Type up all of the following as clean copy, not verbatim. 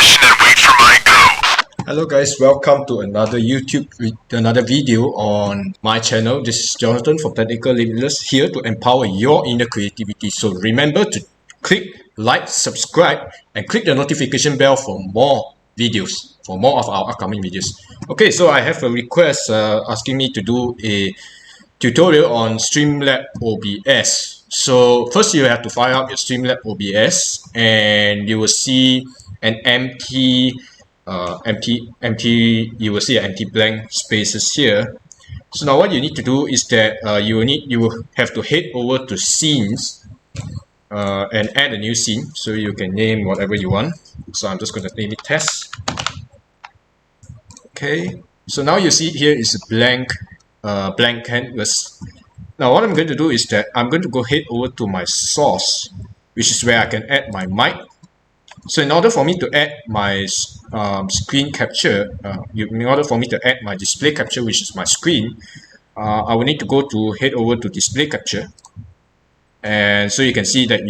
session and wait for my go. Hello guys, welcome to another video on my channel. This is Jonathan from Technical Limitless, here to empower your inner creativity. So remember to click like, subscribe, and click the notification bell for more videos, for more of our upcoming videos. Okay, so I have a request asking me to do a tutorial on Streamlabs OBS. So first you have to fire up your Streamlabs OBS and you will see an empty you will see an empty blank spaces here. So now what you need to do is that you will have to head over to scenes and add a new scene. So you can name whatever you want. So I'm just going to name it test. Okay, so now you see here is a blank canvas. Now what I'm going to do is that I'm going to go head over to my source, which is where I can add my mic. So in order for me to add my screen capture, in order for me to add my display capture, which is my screen, I will need to go to head over to display capture. And so you can see that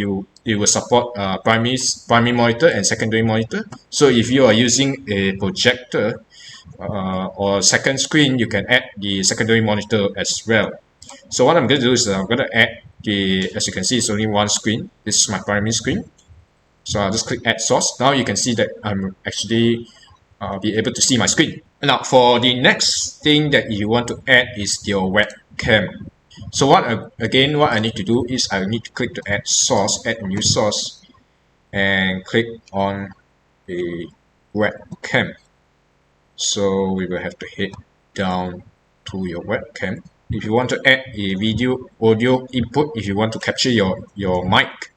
it will support primary monitor and secondary monitor. So if you are using a projector or second screen, you can add the secondary monitor as well. So what I'm going to do is I'm going to add as you can see, it's only one screen. This is my primary screen. So I'll just click add source. Now you can see that I'm actually be able to see my screen. Now for the next thing that you want to add is your webcam. So what I need to do is I need to click to add source, add a new source, and click on the webcam. So we will have to head down to your webcam. If you want to add a audio input, if you want to capture your mic,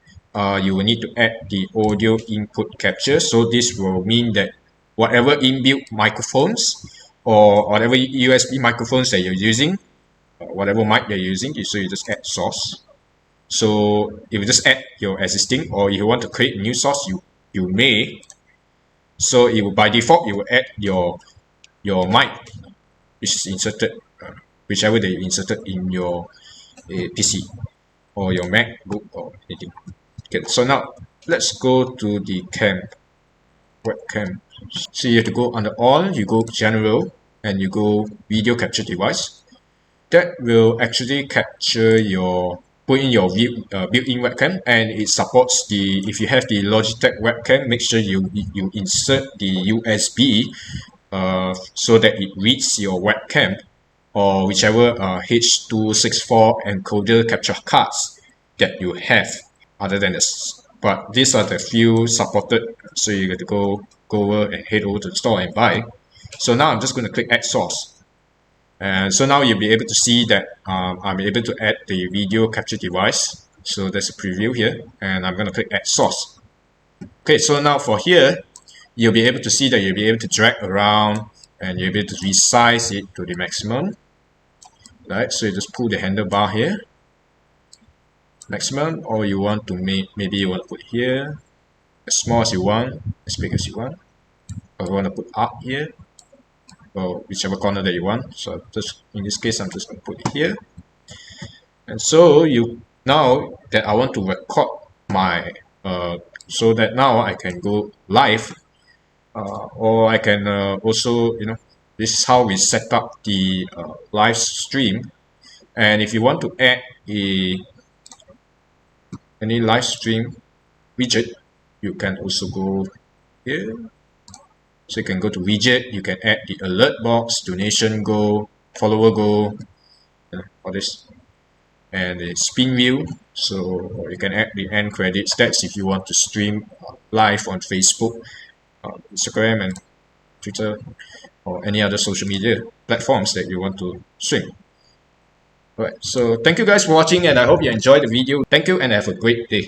you will need to add the audio input capture. So this will mean that whatever inbuilt microphones or whatever USB microphones that you're using, whatever mic you're using, so you just add source. So if you just add your existing, or if you want to create a new source, you may. So it will, by default, it will add your mic, which is inserted, whichever that you inserted in your PC or your MacBook or anything. Okay, so now let's go to the webcam. So you have to go under all, you go general, and you go video capture device. That will actually capture put in your built-in webcam, and it supports if you have the Logitech webcam, make sure you insert the USB so that it reads your webcam or whichever H.264 encoder capture cards that you have. Other than this, but these are the few supported, so you got to go over and head over to the store and buy. So now I'm just going to click add source, and so now you'll be able to see that I'm able to add the video capture device. So there's a preview here, and I'm going to click add source. Okay, so now for here, you'll be able to see that you'll be able to drag around and you'll be able to resize it to the maximum. Right, so you just pull the handlebar here, maximum, or you want to maybe you want to put here as small as you want, as big as you want, or you want to put up here, or whichever corner that you want. So just in this case, I'm just going to put it here. And so now that I want to record my so that now I can go live, or I can also, this is how we set up the live stream. And if you want to add any live stream widget, you can also go here. So you can go to widget, you can add the alert box, donation go, follower go, all this, and the spin wheel. So you can add the end credits. That's if you want to stream live on Facebook, Instagram, and Twitter, or any other social media platforms that you want to stream. Alright, so thank you guys for watching, and I hope you enjoyed the video. Thank you and have a great day.